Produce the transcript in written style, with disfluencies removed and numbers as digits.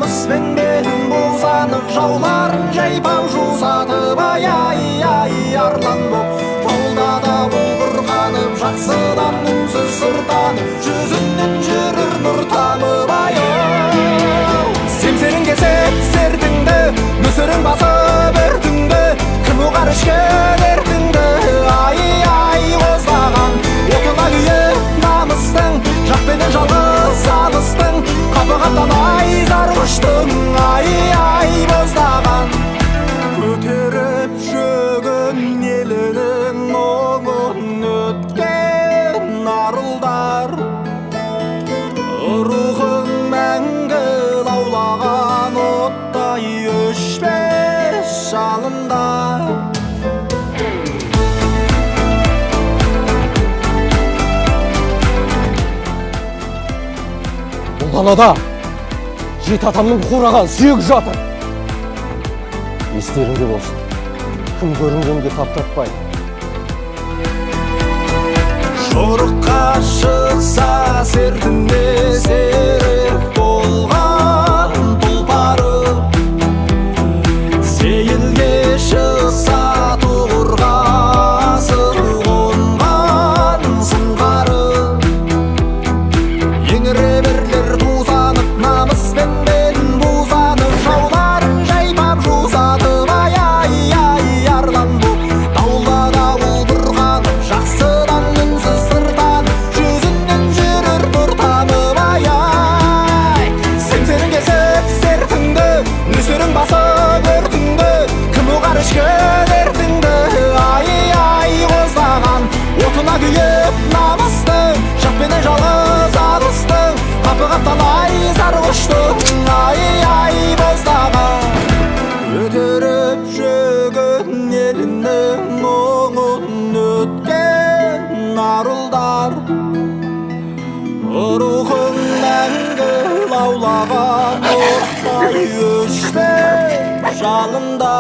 намыспен белін бозанып, жауларын жайпап жусатып, ай арлан боп таулада бұлбұрқанып, жақсыдан үнсіз сыртанып, жүзінен жүрір нұр тамып, семсерін кесіп сертіңді, мүсірін басып өртіңді, кім ұғар ішкен өртіңді, ай қоздаған отына күйіп намыстың, жақпенен жалғыз алыстың, қапы-қаптан зар құштың, ай боздаған. Көтеріп шөгін елінің оңын өткен арылдар, рухың мәңгі лаулаған оттай өшпес жалында. Бұл далада жеті атамның қураған сүйегі жатыр. Естеріңде болсын, кім көрінгенге таптатпай. Жорыққа шықса сертінде серік болған тұлпары, сейілге шықса тұғырғасы қонған сыңғары, еңіребірлер тузанып, намыспен белін бузанып, жауларын жайпап жусатып, ай арлан боп таулада бұлбұрқанып, жақсыдан үнсіз сыртанып, жүзінен жүрір нұр тамып, семсерін кесіп сертіңді, нүсірін басып өртіңді, кім ұғар ішкен өртіңді, ай қоздаған отына күйіп намыстың, жақпенен жалғыз алыстың, қапы-қаптан зар құштың, ай боздаған. Көтеріп шөгін елінің оңын өткен арылдар, рухың мәңгі лаулаған оттай өшпес жалында.